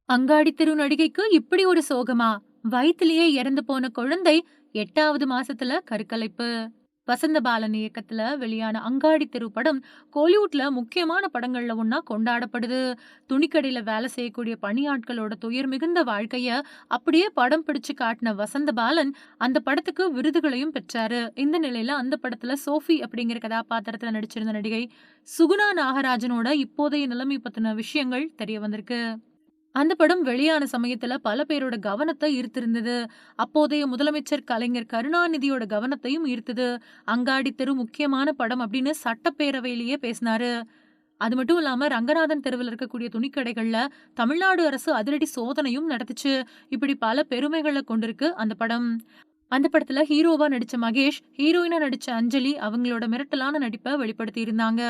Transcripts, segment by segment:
அங்காடி தெரு நடிகைக்கு இப்படி ஒரு சோகமா? வயித்திலேயே இறந்து போன குழந்தை 8வது மாசத்துல கருக்கலைப்பு. வசந்தபாலன் இயக்கத்துல வெளியான அங்காடி தெரு படம் கோலிவுட்ல முக்கியமான படங்கள்ல ஒண்ணா கொண்டாடப்படுது. துணிக்கடையில வேலை செய்யக்கூடிய பணியாட்களோட துயர் மிகுந்த வாழ்க்கைய அப்படியே படம் பிடிச்சு காட்டின வசந்தபாலன் அந்த படத்துக்கு விருதுகளையும் பெற்றாரு. இந்த நிலையில அந்த படத்துல சோஃபி அப்படிங்கிற கதாபாத்திரத்துல நடிச்சிருந்த நடிகை சுகுணா நாகராஜனோட இப்போதைய நிலைமை பத்தின விஷயங்கள் தெரிய வந்திருக்கு. அந்த படம் வெளியான சமயத்துல பல பேரோட கவனத்தை ஈர்த்திருந்தது. அப்போதைய முதலமைச்சர் கலைஞர் கருணாநிதியோட கவனத்தையும் ஈர்த்தது. அங்காடி தெரு முக்கியமான படம் அப்படின்னு சட்டப்பேரவையிலேயே பேசினாரு. அது மட்டும் இல்லாம ரங்கநாதன் தெருவில் இருக்கக்கூடிய துணிக்கடைகள்ல தமிழ்நாடு அரசு அதிரடி சோதனையும் நடத்துச்சு. இப்படி பல பெருமைகளை கொண்டிருக்கு அந்த படம். அந்த படத்துல ஹீரோவா நடிச்ச மகேஷ், ஹீரோயினா நடிச்ச அஞ்சலி அவங்களோட மிரட்டலான நடிப்ப வெளிப்படுத்தி இருந்தாங்க.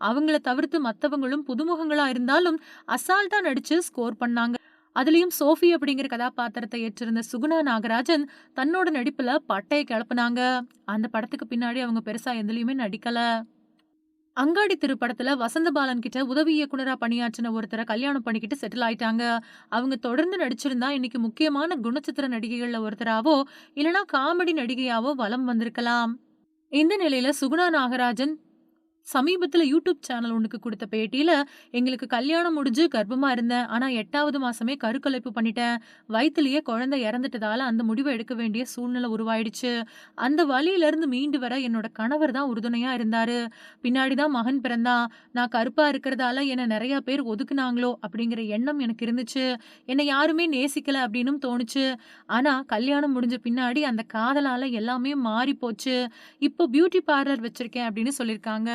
அவங்கள தவிர்த்து மத்தவங்களும் புதுமுகங்களா இருந்தாலும் அசால்ட்டா நடிச்சு ஸ்கோர் பண்ணாங்க. அதுலயும் சோஃபி அப்படிங்கிற கதாபாத்திரத்தை ஏற்றிருந்த சுகுணா நாகராஜன் தன்னோட நடிப்புல பட்டைய கிளப்புனாங்க. அந்த படத்துக்கு பின்னாடி அவங்க பெருசா எதுலயுமே நடிக்கல. அங்காடி திரைப்படத்துல வசந்தபாலன் கிட்ட உதவி இயக்குனரா பணியாற்றின ஒருத்தரை கல்யாணம் பண்ணிக்கிட்டு செட்டில் ஆயிட்டாங்க. அவங்க தொடர்ந்து நடிச்சிருந்தா இன்னைக்கு முக்கியமான குணச்சித்திர நடிகைகள்ல ஒருத்தராவோ இல்லனா காமெடி நடிகையாவோ வலம் வந்திருக்கலாம். இந்த நிலையில சுகுணா நாகராஜன் சமீபத்துல யூடியூப் சேனல் ஒண்ணுக்கு குடுத்த பேட்டியில, "எங்களுக்கு கல்யாணம் முடிஞ்சு கர்ப்பமா இருந்தேன். ஆனா 8வது மாசமே கருக்கலைப்பு பண்ணிட்டேன். வயித்திலேயே குழந்தை இறந்துட்டதால அந்த முடிவ எடுக்க வேண்டிய சூழ்நிலை உருவாயிடுச்சு. அந்த வலியிலிருந்து மீண்டு வர என்னோட கணவர் தான் உறுதுணையா இருந்தாரு. பின்னாடி தான் மகன் பிறந்தான். நான் கருப்பா இருக்கிறதால என்ன நெறைய பேர் ஒதுக்குனாங்களோ அப்படிங்கிற எண்ணம் எனக்கு இருந்துச்சு. என்னை யாருமே நேசிக்கல அப்படின்னும் தோணுச்சு. ஆனா கல்யாணம் முடிஞ்ச பின்னாடி அந்த காதலால எல்லாமே மாறி போச்சு. இப்போ பியூட்டி பார்லர் வச்சிருக்கேன்" அப்படின்னு சொல்லியிருக்காங்க.